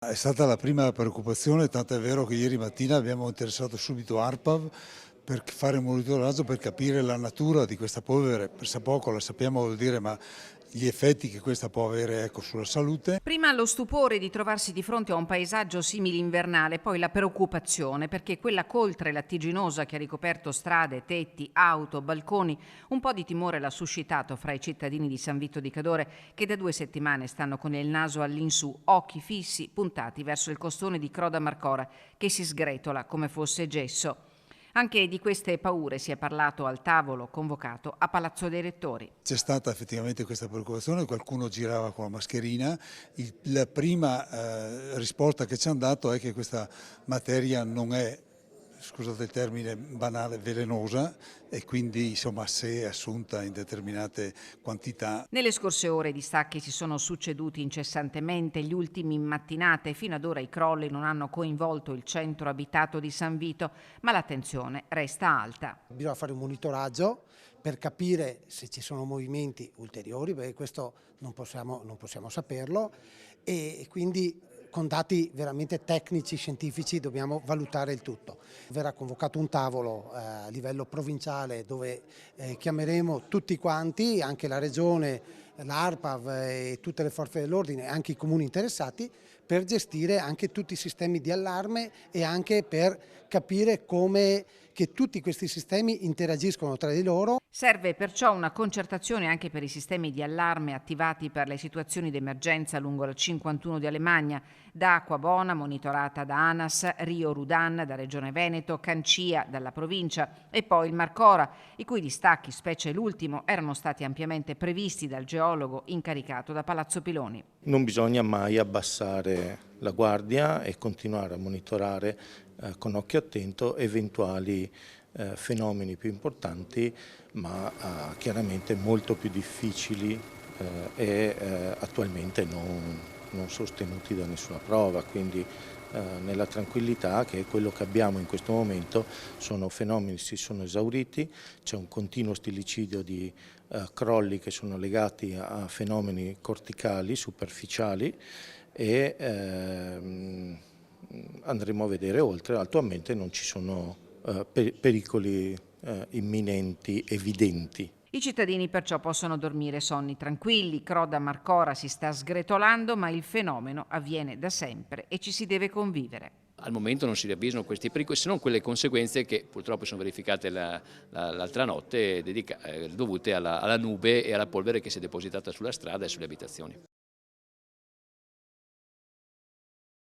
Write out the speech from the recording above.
È stata la prima preoccupazione, tanto è vero che ieri mattina abbiamo interessato subito ARPAV per fare un monitoraggio per capire la natura di questa polvere. Per poco la sappiamo vuol dire, ma gli effetti che questa può avere, ecco, sulla salute. Prima lo stupore di trovarsi di fronte a un paesaggio simile invernale, poi la preoccupazione perché quella coltre lattiginosa che ha ricoperto strade, tetti, auto, balconi, un po' di timore l'ha suscitato fra i cittadini di San Vito di Cadore che da 2 settimane stanno con il naso all'insù, occhi fissi puntati verso il costone di Croda Marcora che si sgretola come fosse gesso. Anche di queste paure si è parlato al tavolo convocato a Palazzo dei Rettori. C'è stata effettivamente questa preoccupazione, qualcuno girava con la mascherina. La prima risposta che ci hanno dato è che questa materia non è, scusate il termine banale, velenosa e quindi insomma se assunta in determinate quantità. Nelle scorse ore i distacchi si sono succeduti incessantemente, gli ultimi in mattinata e fino ad ora i crolli non hanno coinvolto il centro abitato di San Vito, ma la tensione resta alta. Bisogna fare un monitoraggio per capire se ci sono movimenti ulteriori, perché questo non possiamo saperlo e quindi con dati veramente tecnici, scientifici dobbiamo valutare il tutto. Verrà convocato un tavolo a livello provinciale dove chiameremo tutti quanti, anche la Regione, l'ARPAV e tutte le forze dell'ordine, anche i comuni interessati, per gestire anche tutti i sistemi di allarme e anche per capire come che tutti questi sistemi interagiscono tra di loro. Serve perciò una concertazione anche per i sistemi di allarme attivati per le situazioni d'emergenza lungo la 51 di Alemagna, da Acquabona monitorata da ANAS, Rio Rudan da Regione Veneto, Cancia dalla provincia e poi il Marcora, i cui distacchi, specie l'ultimo, erano stati ampiamente previsti dal geologo incaricato da Palazzo Piloni. Non bisogna mai abbassare la guardia e continuare a monitorare con occhio attento eventuali fenomeni più importanti ma chiaramente molto più difficili e attualmente non sostenuti da nessuna prova, quindi nella tranquillità che quello che abbiamo in questo momento sono fenomeni che si sono esauriti, c'è un continuo stillicidio di crolli che sono legati a fenomeni corticali, superficiali e andremo a vedere oltre, attualmente non ci sono pericoli imminenti, evidenti. I cittadini perciò possono dormire sonni tranquilli, Croda Marcora si sta sgretolando, ma il fenomeno avviene da sempre e ci si deve convivere. Al momento non si ravvisano questi pericoli, se non quelle conseguenze che purtroppo sono verificate l'altra notte dovute alla nube e alla polvere che si è depositata sulla strada e sulle abitazioni.